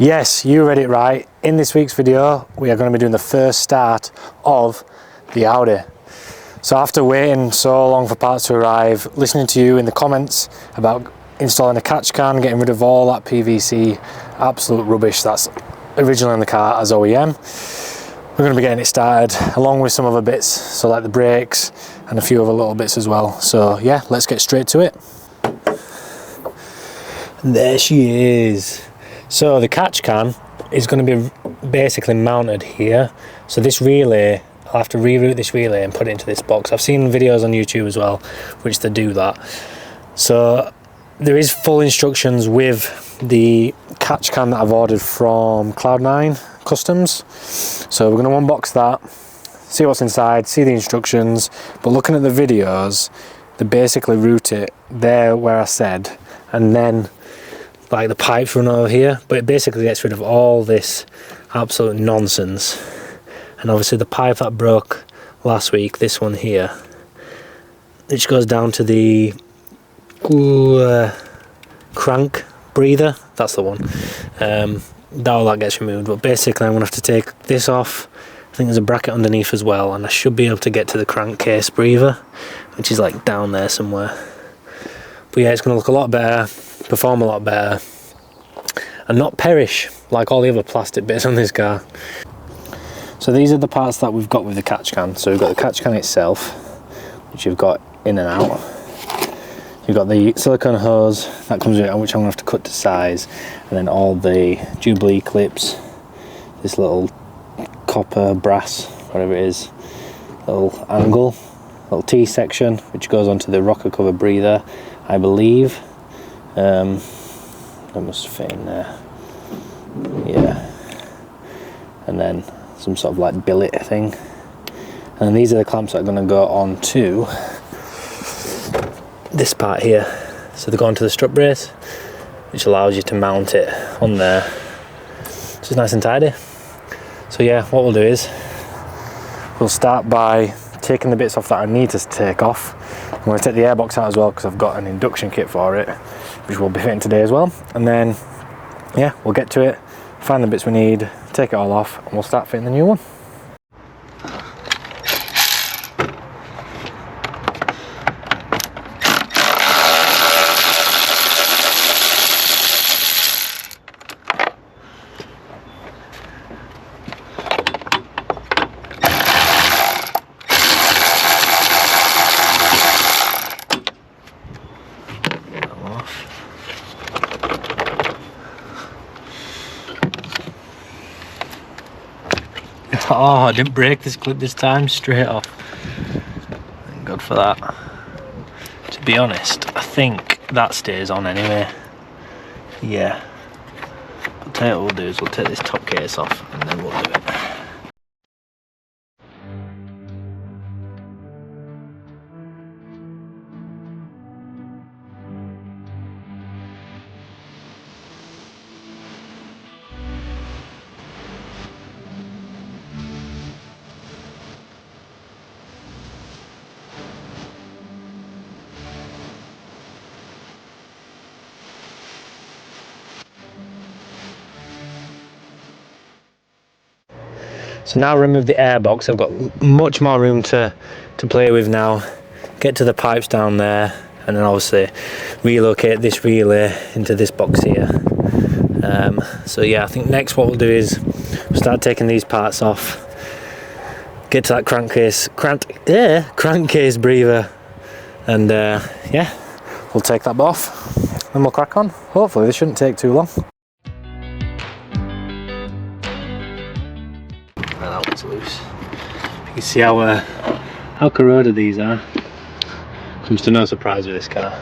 Yes, you read it right. In this week's video, we are going to be doing the first start of the Audi. So after waiting so long for parts to arrive, listening to you in the comments about installing a catch can, getting rid of all that PVC, absolute rubbish that's originally in the car as OEM, we're going to be getting it started along with some other bits, so like the brakes and a few other little bits as well. So yeah, let's get straight to it. There she is. So the catch can is going to be basically mounted here. So this relay, I'll have to reroute this relay and put it into this box. I've seen videos on YouTube as well which they do that. So there is full instructions with the catch can that I've ordered from Cloud9 Customs. So we're going to unbox that, see what's inside, see the instructions. But looking at the videos, they basically route it there where I said, and then like the pipes run over here, but it basically gets rid of all this absolute nonsense. And obviously the pipe that broke last week, this one here, which goes down to the crank breather, that's the one. All that gets removed, but basically I'm going to have to take this off. I think there's a bracket underneath as well, and I should be able to get to the crankcase breather, which is like down there somewhere. But yeah, it's going to look a lot better, perform a lot better, and not perish like all the other plastic bits on this car. So these are the parts that we've got with the catch can. So we've got the catch can itself, which you've got in and out. You've got the silicone hose that comes with it, which I'm going to have to cut to size, and then all the Jubilee clips, this little copper, brass, whatever it is, little angle, little T section, which goes onto the rocker cover breather, I believe. That must fit in there. Yeah. And then some sort of like billet thing. And these are the clamps that are going to go on to this part here. So they go onto the strut brace, which allows you to mount it on there. So it's nice and tidy. So yeah, what we'll do is we'll start by taking the bits off that I need to take off. I'm going to take the airbox out as well because I've got an induction kit for it, which will be fitting today as well. And then yeah, we'll get to it, find the bits we need, take it all off, and we'll start fitting the new one. Oh, I didn't break this clip this time, straight off. Thank God for that. To be honest, I think that stays on anyway. Yeah. I'll tell you what we'll do is we'll take this top case off and then we'll do it. So now remove the airbox. I've got much more room to play with now. Get to the pipes down there, and then obviously relocate this relay into this box here. So yeah, I think next what we'll do is we'll start taking these parts off. Get to that crankcase breather, and yeah, we'll take that off and we'll crack on. Hopefully this shouldn't take too long. That one's loose. You can see how corroded these are. Comes to no surprise with this car.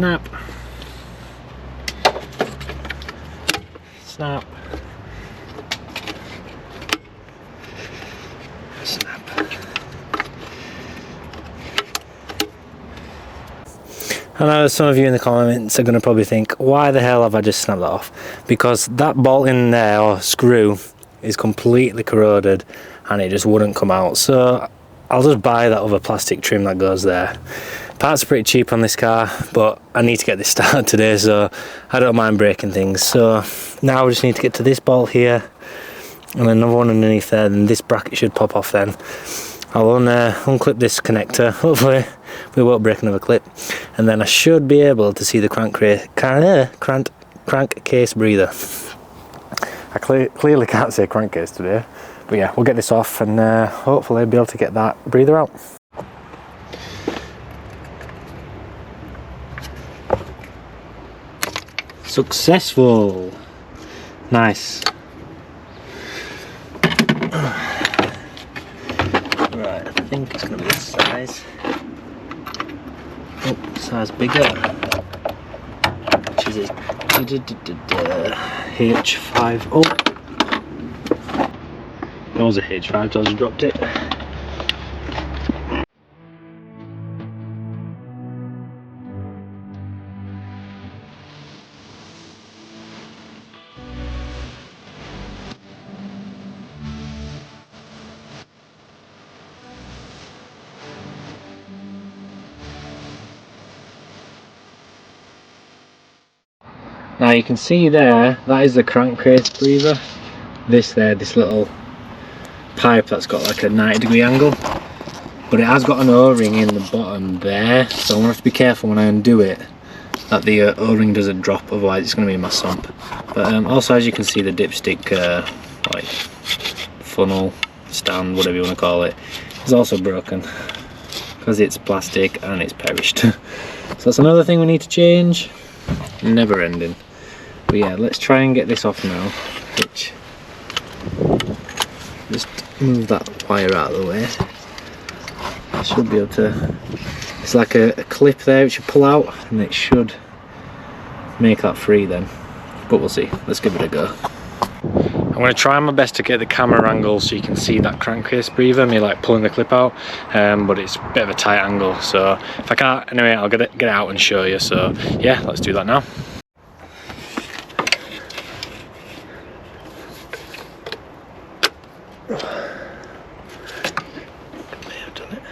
Snap. Snap. Snap. I know some of you in the comments are going to probably think, why the hell have I just snapped that off? Because that bolt in there, or screw, is completely corroded and it just wouldn't come out. So I'll just buy that other plastic trim that goes there. Parts are pretty cheap on this car, but I need to get this started today, so I don't mind breaking things. So now we just need to get to this bolt here and another one underneath there, and this bracket should pop off then. I'll unclip this connector, hopefully we won't break another clip, and then I should be able to see the crankcase breather. I clearly can't say crankcase today, but yeah, we'll get this off and hopefully be able to get that breather out. Successful! Nice. Right, I think it's going to be this size. Oh, size bigger. Which is it? H5. Oh! That was a H5, I just dropped it. Now you can see there, that is the crankcase breather. This little pipe that's got like a 90-degree angle, but it has got an O-ring in the bottom there, so I want to be careful when I undo it that the O-ring doesn't drop, otherwise it's going to be in my sump. But also, as you can see, the dipstick like funnel stand, whatever you want to call it, is also broken because it's plastic and it's perished. So that's another thing we need to change. Never ending. But yeah, let's try and get this off now. Which, just move that wire out of the way. I should be able to. It's like a clip there which you pull out, and it should make that free then. But we'll see. Let's give it a go. I'm going to try my best to get the camera angle so you can see that crankcase breather, me like pulling the clip out, but it's a bit of a tight angle, so if I can't, anyway, I'll get it out and show you. So yeah, let's do that now. May have done it.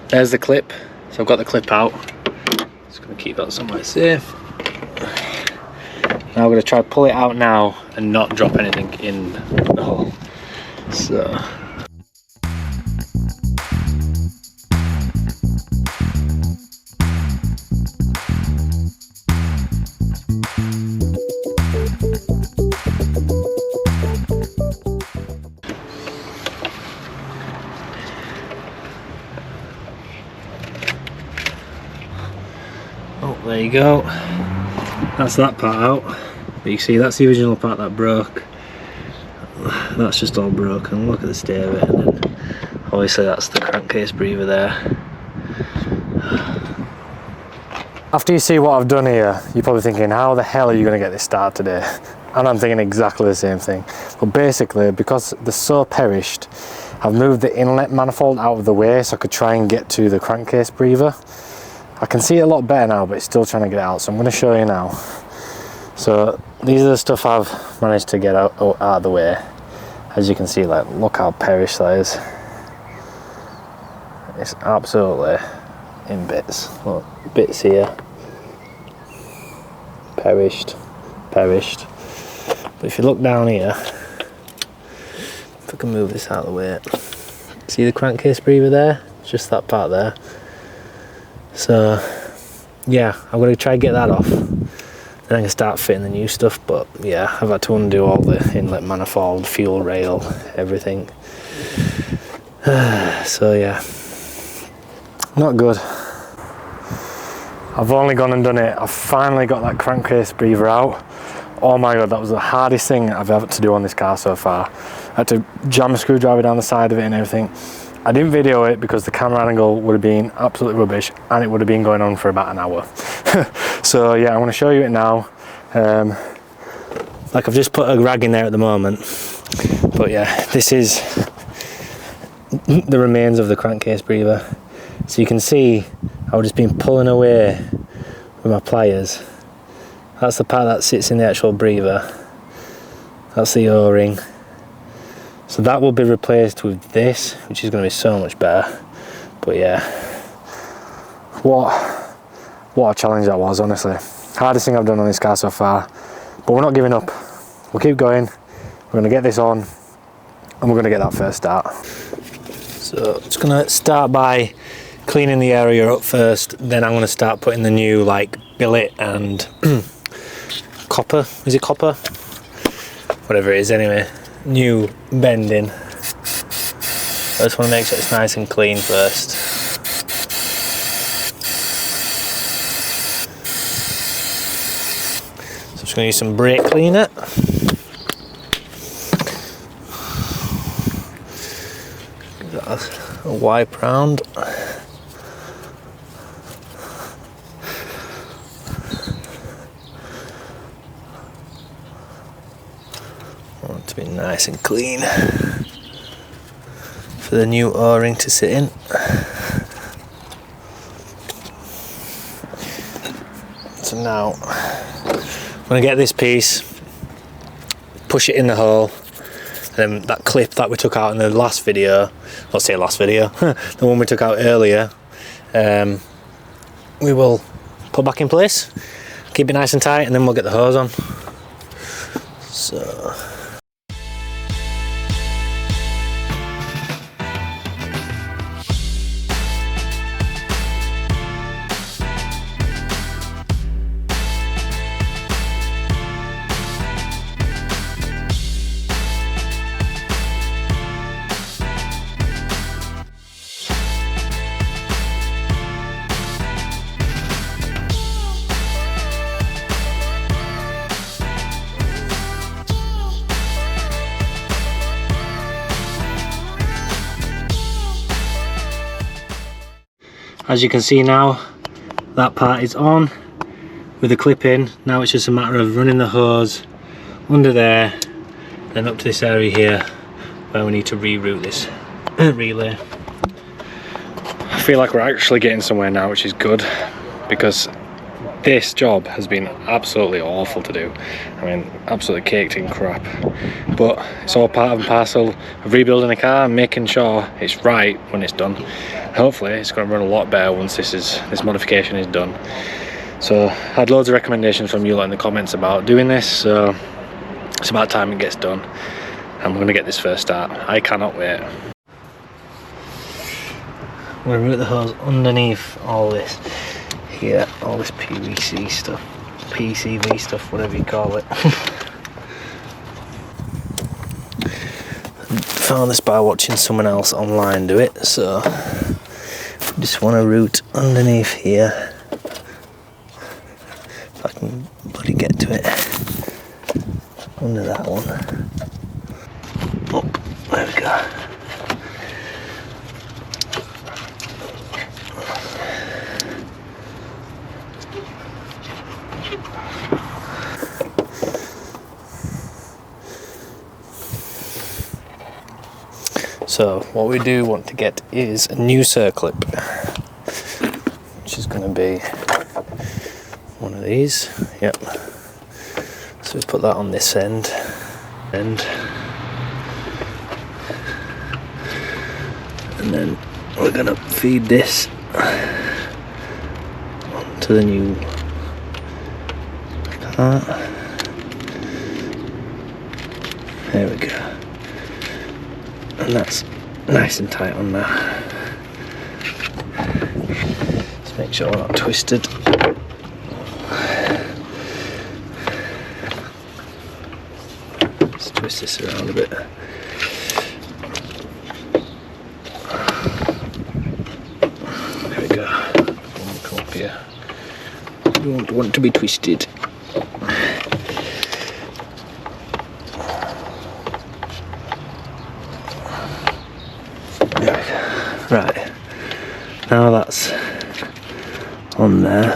There's the clip, so I've got the clip out. Just going to keep that somewhere safe. Now I'm going to try to pull it out now and not drop anything in the hole. So. Oh, there you go. That's that part out. But you see, that's the original part that broke. That's just all broken. Look at the state of it. And then obviously that's the crankcase breather there. After you see what I've done here, you're probably thinking, how the hell are you going to get this started today? And I'm thinking exactly the same thing. But basically, because they're so perished, I've moved the inlet manifold out of the way so I could try and get to the crankcase breather. I can see it a lot better now, but it's still trying to get it out, so I'm going to show you now. So these are the stuff I've managed to get out of the way. As you can see, like, look how perished that is. It's absolutely in bits. Look, bits here. Perished. But if you look down here, if I can move this out of the way, see the crankcase breather there? It's just that part there. So yeah, I'm going to try and get that off, then I can start fitting the new stuff. But yeah, I've had to undo all the inlet manifold, fuel rail, everything. So yeah, not good. I've only gone and done it. I've finally got that crankcase breather out. oh my god, that was the hardest thing I've ever to do on this car so far. I had to jam a screwdriver down the side of it and everything. I didn't video it because the camera angle would have been absolutely rubbish and it would have been going on for about an hour. So yeah, I'm going to show you it now. Like I've just put a rag in there at the moment, but yeah, this is the remains of the crankcase breather. So you can see I've just been pulling away with my pliers. That's the part that sits in the actual breather. That's the O-ring. So that will be replaced with this, which is going to be so much better. But yeah, what a challenge that was, honestly. Hardest thing I've done on this car so far. But we're not giving up. We'll keep going. We're going to get this on and we're going to get that first start. So it's going to start by cleaning the area up first, then I'm going to start putting the new like billet and copper, is it copper? Whatever it is anyway, new bend in. I just want to make sure it's nice and clean first. So I'm just going to use some brake cleaner. A wipe round. Want it to be nice and clean for the new O-ring to sit in. So now I'm going to get this piece, push it in the hole, and then that clip that we took out in the last video, let's say last video, the one we took out earlier, we will put back in place, keep it nice and tight, and then we'll get the hose on. So as you can see now, that part is on with the clip in. Now it's just a matter of running the hose under there, then up to this area here where we need to reroute this relay. I feel like we're actually getting somewhere now, which is good, because this job has been absolutely awful to do. I mean, absolutely caked in crap. But it's all part and parcel of rebuilding a car and making sure it's right when it's done. Hopefully it's going to run a lot better once this modification is done. So I had loads of recommendations from you lot in the comments about doing this, so it's about time it gets done. And we're going to get this first start. I cannot wait. I'm going to route the hose underneath all this here, all this PVC stuff, PCV stuff, whatever you call it. Found this by watching someone else online do it, so just want to route underneath here. If I can bloody get to it. Under that one. Oh, there we go. So what we do want to get is a new circlip, which is going to be one of these. Yep. So we put that on this end, and then we're going to feed this onto the new part. There we go. And that's nice and tight on there. Let's make sure we're not twisted. Let's twist this around a bit. There we go. Come up here. You don't want to be twisted. Right, now that's on there.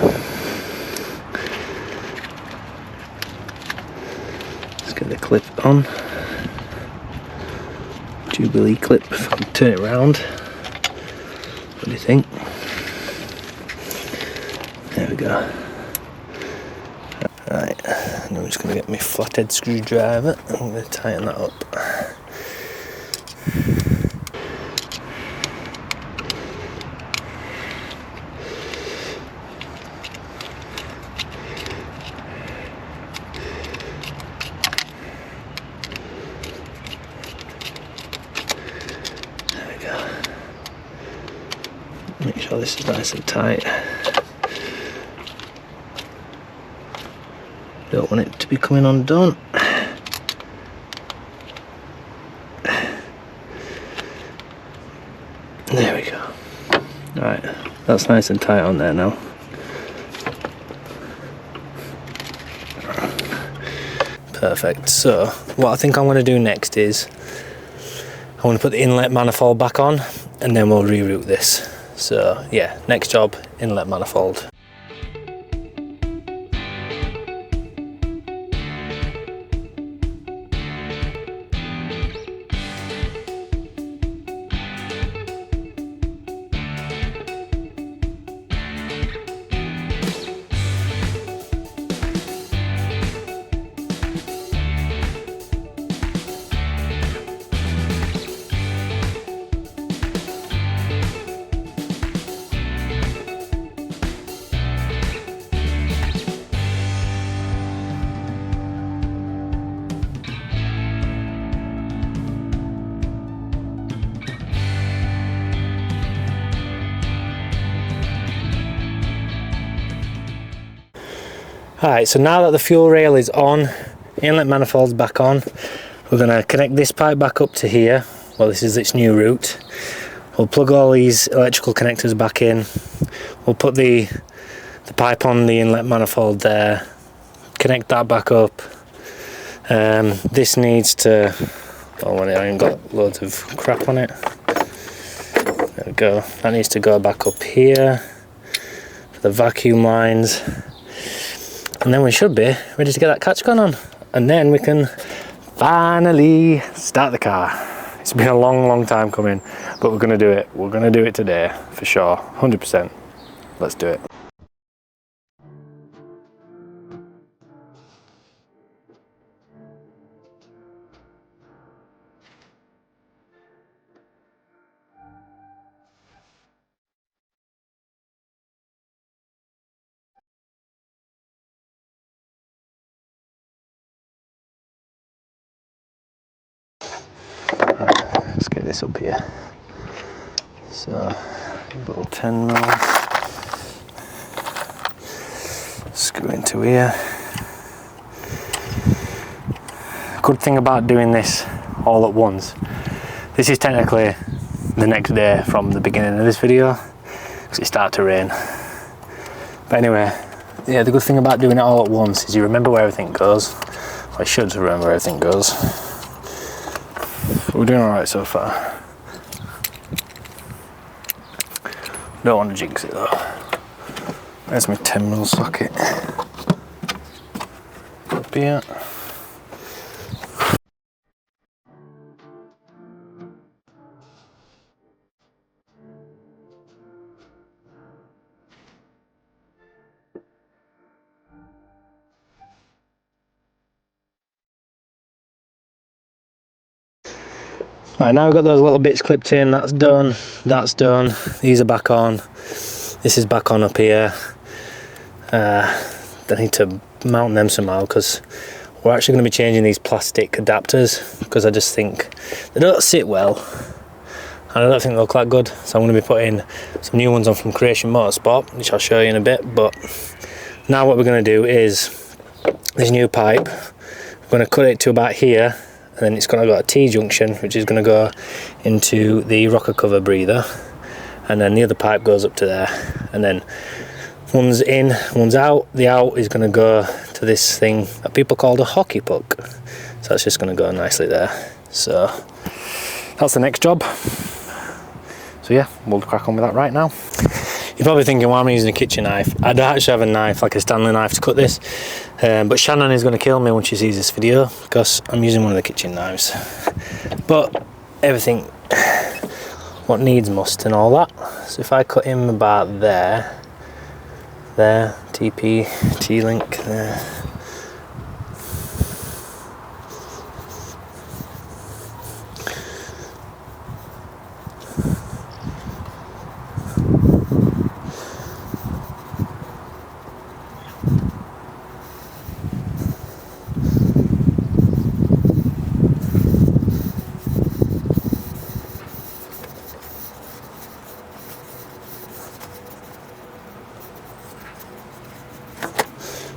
Let's get the clip on. Jubilee clip, if I can turn it around. What do you think? There we go. Right, and I'm just going to get my flathead screwdriver. I'm going to tighten that up. There we go. Make sure this is nice and tight. Don't want it to be coming undone. There we go. Right, that's nice and tight on there now. Perfect. So what I think I'm going to do next is I want to put the inlet manifold back on and then we'll reroute this. So yeah, next job, inlet manifold. Alright, so now that the fuel rail is on, inlet manifold's back on, we're going to connect this pipe back up to here. Well, this is its new route. We'll plug all these electrical connectors back in. We'll put the pipe on the inlet manifold there, connect that back up. This needs to, oh, I ain't got loads of crap on it. There we go. That needs to go back up here for the vacuum lines. And then we should be ready to get that catch gun on. And then we can finally start the car. It's been a long time coming, but we're gonna do it. We're gonna do it today, for sure, 100%. Let's do it. Let's get this up here. So, little 10mm. Screw into here. Good thing about doing this all at once. This is technically the next day from the beginning of this video because it started to rain. But anyway, yeah, the good thing about doing it all at once is you remember where everything goes. I should remember where everything goes. We're doing alright so far. Don't want to jinx it though. There's my 10mm socket. Up here. Right, now we've got those little bits clipped in, that's done, these are back on, this is back on up here. I need to mount them somehow because we're actually going to be changing these plastic adapters because I just think they don't sit well and I don't think they look that good, so I'm going to be putting some new ones on from Creation Motorsport, which I'll show you in a bit. But now what we're going to do is this new pipe, we're going to cut it to about here. And then it's going to go a T-junction, which is going to go into the rocker cover breather. And then the other pipe goes up to there. And then one's in, one's out. The out is going to go to this thing that people call a hockey puck. So that's just going to go nicely there. So that's the next job. So So yeah, we'll crack on with that right now. You're probably thinking, why am I using a kitchen knife? I don't actually have a knife, like a Stanley knife, to cut this. But Shannon is going to kill me when she sees this video because I'm using one of the kitchen knives. But everything, what needs must and all that. So if I cut him about there, TP, T-link, there.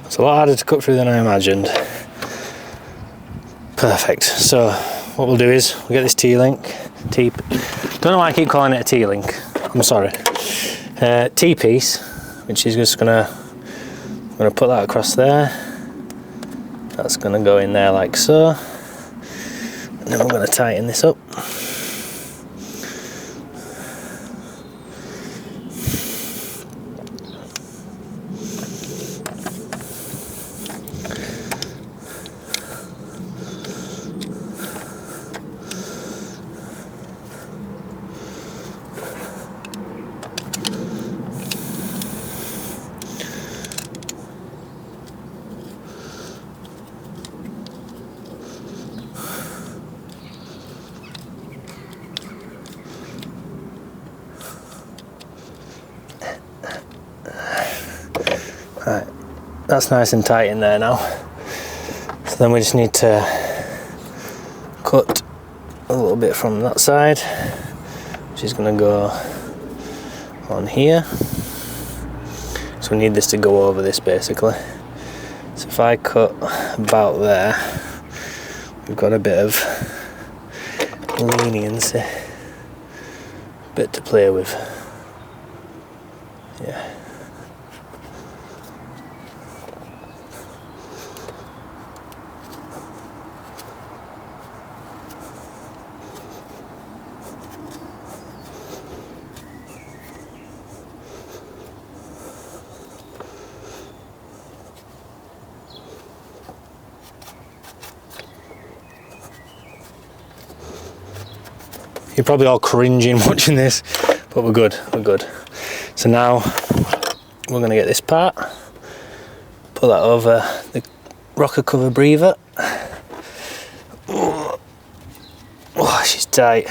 It's a lot harder to cut through than I imagined. Perfect. So what we'll do is we'll get this T-link, don't know why I keep calling it a T-link, I'm sorry. T-piece, which is just gonna put that across there. That's gonna go in there like so. And then we're gonna tighten this up. Right, that's nice and tight in there now. So then we just need to cut a little bit from that side, which is going to go on here. So we need this to go over this basically. So if I cut about there, we've got a bit of leniency, bit to play with. Yeah. You're probably all cringing watching this, but we're good, we're good. So now we're going to get this part, pull that over the rocker cover breather. Oh, she's tight.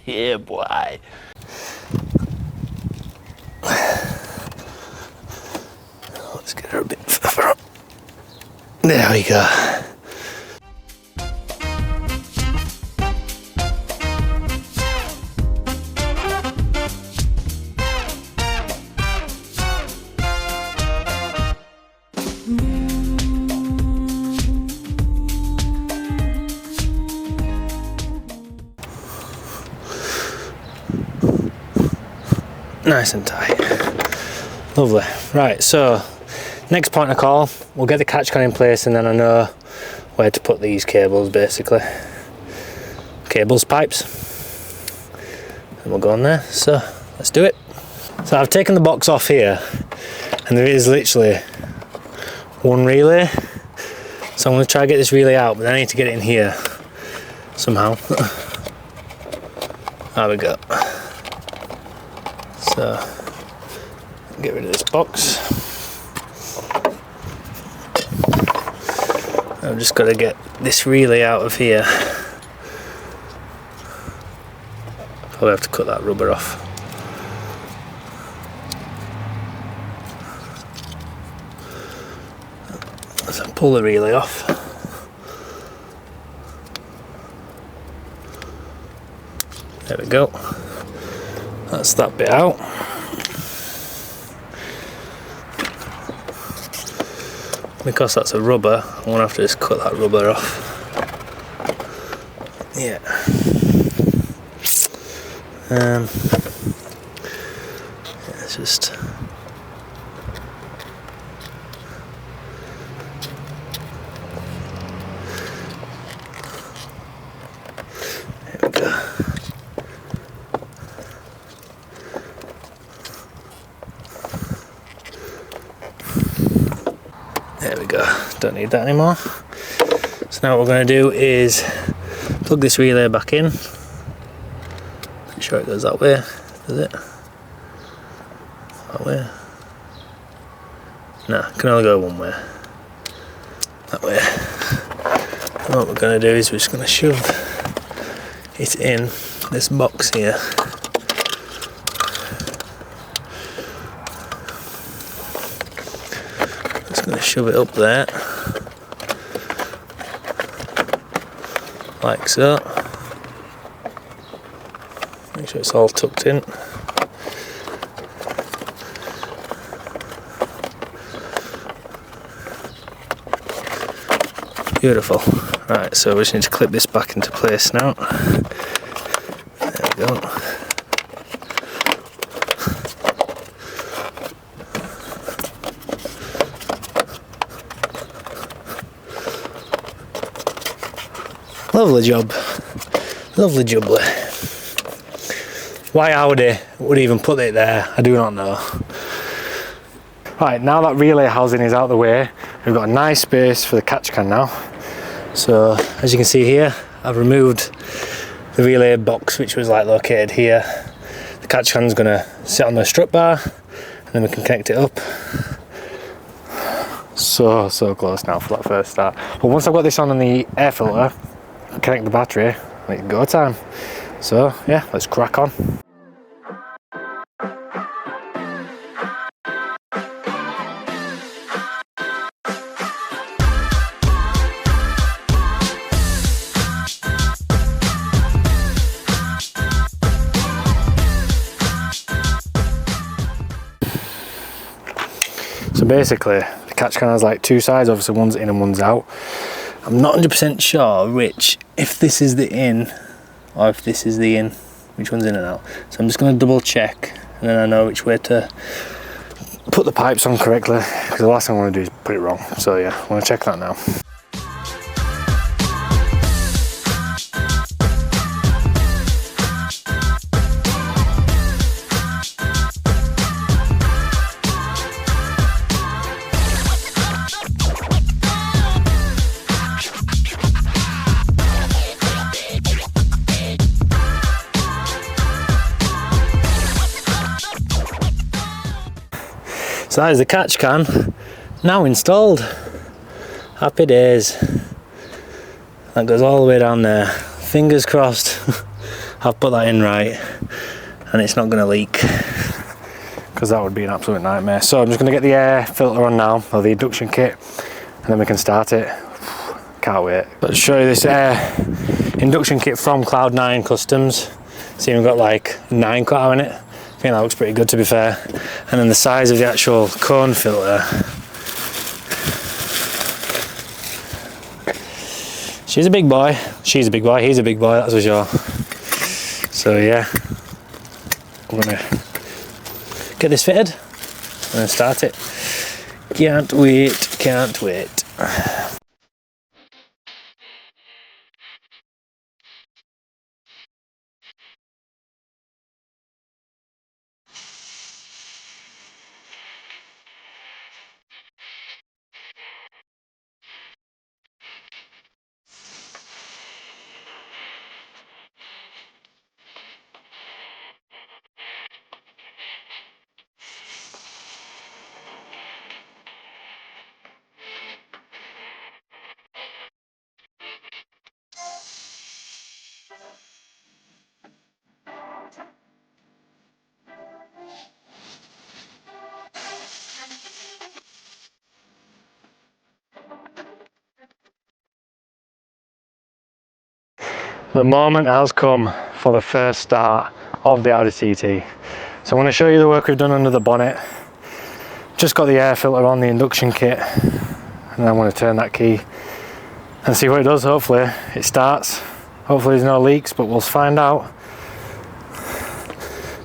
Yeah, boy. Let's get her a bit further up. There we go. Nice and tight. Lovely. Right, so next point of call, we'll get the catch can in place and then I know where to put these cables basically. Cables, pipes. And we'll go on there. So let's do it. So I've taken the box off here and there is literally one relay. So I'm going to try to get this relay out, but I need to get it in here somehow. There we go. So, get rid of this box. I've just got to get this relay out of here. Probably have to cut that rubber off. So pull the relay off. There we go. That's that bit out. Because that's a rubber, I'm going to have to just cut that rubber off. Yeah. It's just... There we go. go, don't need that anymore. So now what we're going to do is plug this relay back in. Make sure it goes that way, does it? That way? Nah, it can only go one way. That way. And what we're going to do is we're just going to shove it in this box here. Just going to shove it up there, like so. Make sure it's all tucked in. Beautiful. Right, so we just need to clip this back into place now. There we go. Lovely job. Lovely jubbly. Why Audi would even put it there, I do not know. Right, now that relay housing is out of the way, we've got a nice space for the catch can now. So, as you can see here, I've removed the relay box which was like located here. The catch can's gonna sit on the strut bar and then we can connect it up. So close now for that first start. But once I've got this on the air filter, connect the battery, it's go time. So yeah, let's crack on. So basically, the catch can has like two sides, obviously one's in and one's out. I'm not 100% sure if this is the in or if this is the in, which one's in and out. So I'm just going to double check and then I know which way to put the pipes on correctly, because the last thing I want to do is put it wrong. So yeah, I want to check that now. So that is the catch can now installed. Happy days. That goes all the way down there. Fingers crossed I've put that in right and it's not going to leak, because that would be an absolute nightmare. So I'm just going to get the air filter on now, or the induction kit, and then we can start it. Can't wait. Let's show you this air induction kit from Cloud9 Customs. See, we've got like 9 cut out in it. I think that looks pretty good, to be fair. And then the size of the actual cone filter. She's a big boy. She's a big boy. He's a big boy, that's for sure. So yeah, I'm gonna get this fitted and then start it. Can't wait, can't wait. The moment has come for the first start of the Audi TT. So I want to show you the work we've done under the bonnet. Just got the air filter on the induction kit, and I want to turn that key and see what it does. Hopefully it starts. Hopefully there's no leaks, but we'll find out.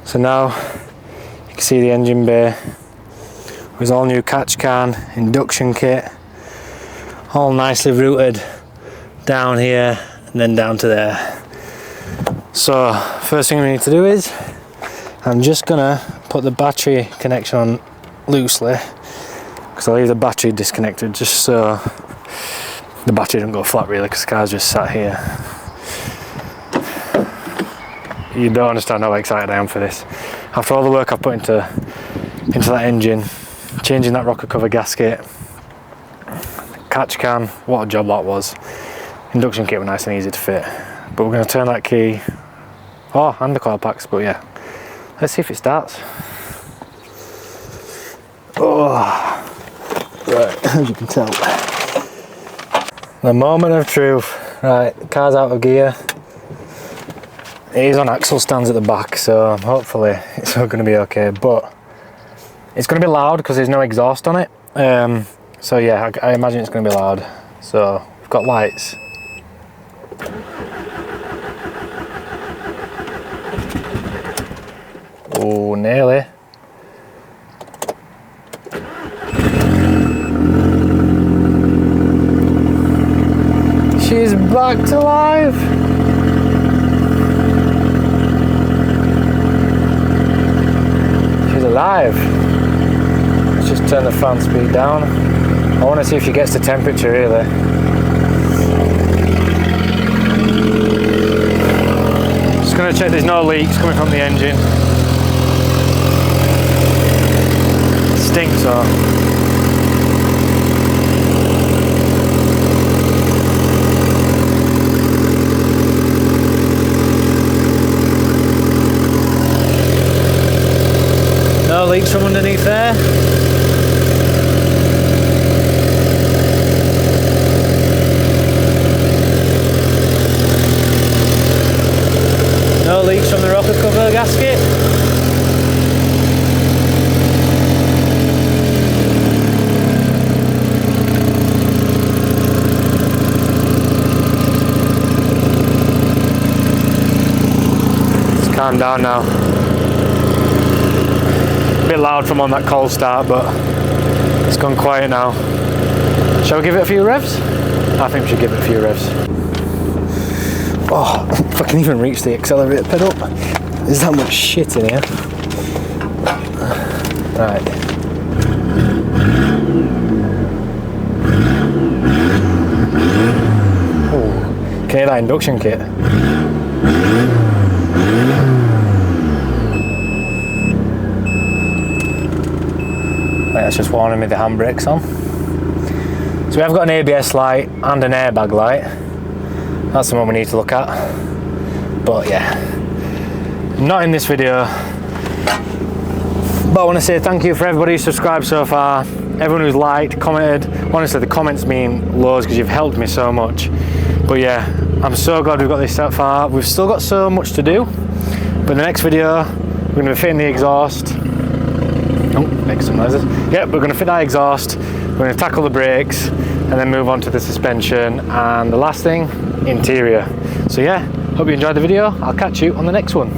So now you can see the engine bay with all new catch can, induction kit, all nicely routed down here and then down to there. So first thing we need to do is, I'm just gonna put the battery connection on loosely, because I leave the battery disconnected just so the battery doesn't go flat really, because the car's just sat here. You don't understand how excited I am for this. After all the work I've put into that engine, changing that rocker cover gasket, catch can, what a job that was. Induction kit was nice and easy to fit. But we're going to turn that key, and the coil packs, but yeah. Let's see if it starts. Right, as you can tell. The moment of truth. Right, the car's out of gear. It is on axle stands at the back, so hopefully it's all going to be okay. But it's going to be loud because there's no exhaust on it. So yeah, I imagine it's going to be loud. So we've got lights. Oh, nearly. She's back to life. She's alive. Let's just turn the fan speed down. I want to see if she gets the temperature really. Just going to check there's no leaks coming from the engine. Stinks though. No leaks from underneath there. No leaks from the rocker cover gasket. It's calmed down now. A bit loud from on that cold start, but it's gone quiet now. Shall we give it a few revs? I think we should give it a few revs. Oh, if I can even reach the accelerator pedal. There's that much shit in here. Right. Oh, can you hear that induction kit? That's just warning me the handbrake's on. So we have got an ABS light and an airbag light. That's the one we need to look at. But yeah, not in this video. But I want to say thank you for everybody who's subscribed so far, everyone who's liked, commented. Honestly, the comments mean loads because you've helped me so much. But yeah, I'm so glad we've got this so far. We've still got so much to do. But in the next video, we're going to be fitting the exhaust. Oh, make some noises. Yep, we're going to fit that exhaust, we're going to tackle the brakes, and then move on to the suspension, and the last thing, interior. So yeah, hope you enjoyed the video. I'll catch you on the next one.